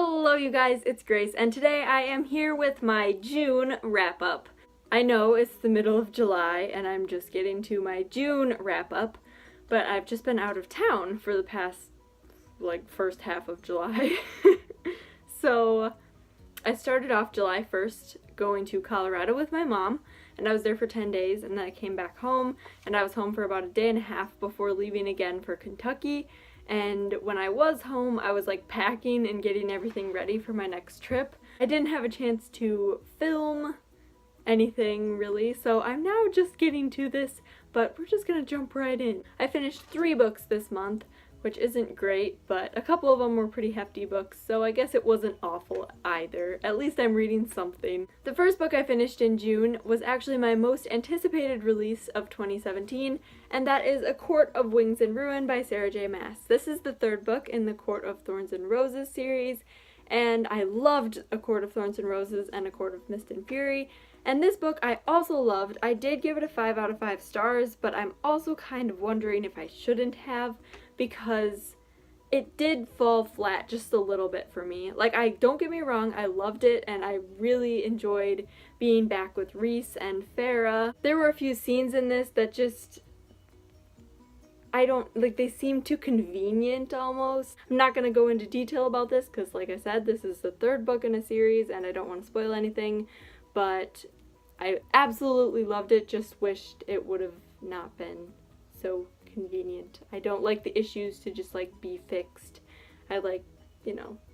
Hello you guys, it's Grace, and today I am here with my June wrap-up. I know it's the middle of July and I'm just getting to my June wrap-up, but I've just been out of town for the past, first half of July. So I started off July 1st going to Colorado with my mom, and I was there for 10 days, and then I came back home, and I was home for about a day and a half before leaving again for Kentucky. And when I was home, I was packing and getting everything ready for my next trip. I didn't have a chance to film anything really, so I'm now just getting to this, but we're just gonna jump right in. I finished 3 books this month, which isn't great, but a couple of them were pretty hefty books, so I guess it wasn't awful either. At least I'm reading something. The first book I finished in June was actually my most anticipated release of 2017, and that is A Court of Wings and Ruin by Sarah J. Maas. This is the 3rd book in the Court of Thorns and Roses series, and I loved A Court of Thorns and Roses and A Court of Mist and Fury. And this book I also loved. I did give it a 5 out of 5 stars, but I'm also kind of wondering if I shouldn't have, because it did fall flat just a little bit for me. Don't get me wrong, I loved it and I really enjoyed being back with Reese and Farah. There were a few scenes in this that just, they seem too convenient almost. I'm not gonna go into detail about this because, like I said, this is the 3rd book in a series and I don't want to spoil anything, but I absolutely loved it, just wished it would have not been so convenient. I don't like the issues to just be fixed. I like,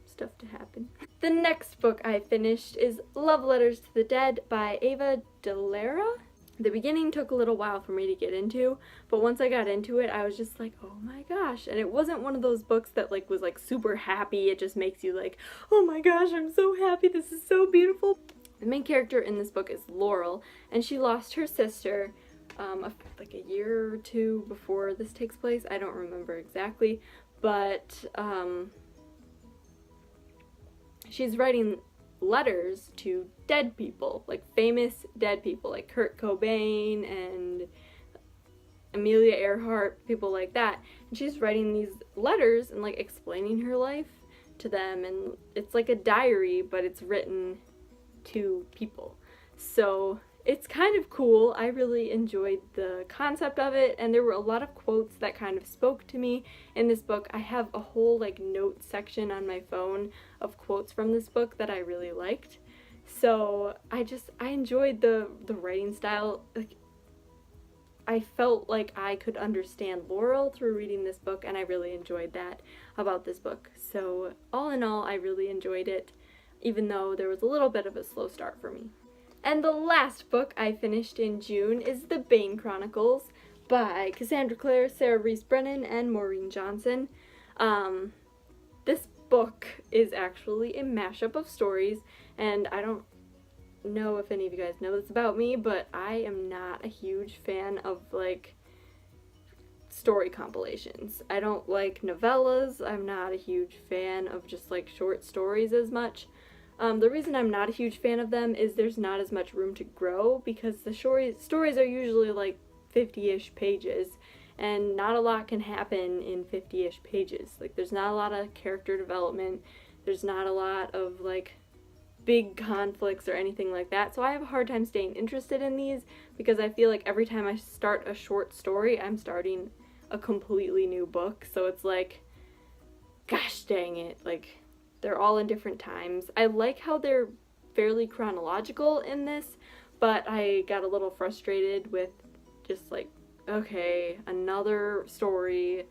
stuff to happen. The next book I finished is Love Letters to the Dead by Ava DeLera. The beginning took a little while for me to get into, but once I got into it, I was just like, oh my gosh. And it wasn't one of those books that was super happy. It just makes you oh my gosh, I'm so happy, this is so beautiful. The main character in this book is Laurel, and she lost her sister a year or 2 before this takes place. I don't remember exactly, but she's writing letters to dead people, famous dead people, like Kurt Cobain and Amelia Earhart, people like that. And she's writing these letters and explaining her life to them, and it's like a diary, but it's written to people. So it's kind of cool. I really enjoyed the concept of it, and there were a lot of quotes that kind of spoke to me in this book. I have a whole note section on my phone of quotes from this book that I really liked. So I enjoyed the writing style. I felt like I could understand Laurel through reading this book, and I really enjoyed that about this book. So all in all, I really enjoyed it, even though there was a little bit of a slow start for me. And the last book I finished in June is the Bane Chronicles by Cassandra Clare, Sarah Reese Brennan, and Maureen Johnson. This book is actually a mashup of stories, and I don't know if any of you guys know this about me, but I am not a huge fan of story compilations. I don't like novellas. I'm not a huge fan of just short stories as much. The reason I'm not a huge fan of them is there's not as much room to grow, because the stories are usually 50-ish pages, and not a lot can happen in 50-ish pages. There's not a lot of character development, there's not a lot of big conflicts or anything like that, so I have a hard time staying interested in these, because I feel every time I start a short story, I'm starting a completely new book, so it's gosh dang it, they're all in different times. I like how they're fairly chronological in this, but I got a little frustrated with just okay, another story.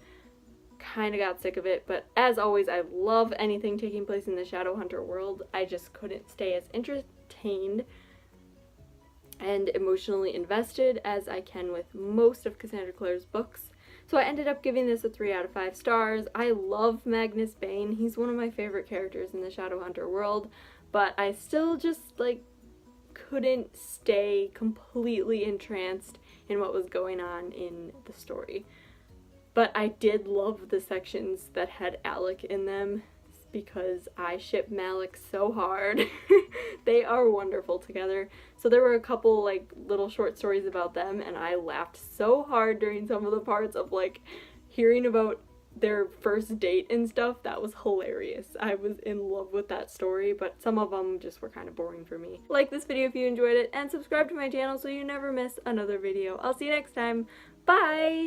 Kind of got sick of it, but as always, I love anything taking place in the Shadowhunter world. I just couldn't stay as entertained and emotionally invested as I can with most of Cassandra Clare's books. So I ended up giving this a 3 out of 5 stars. I love Magnus Bane. He's one of my favorite characters in the Shadowhunter world, but I still just couldn't stay completely entranced in what was going on in the story. But I did love the sections that had Alec in them, because I ship Malik so hard. They are wonderful together. So there were a couple little short stories about them, and I laughed so hard during some of the parts of hearing about their first date and stuff, that was hilarious. I was in love with that story, but some of them just were kind of boring for me. Like this video if you enjoyed it, and subscribe to my channel so you never miss another video. I'll see you next time. Bye!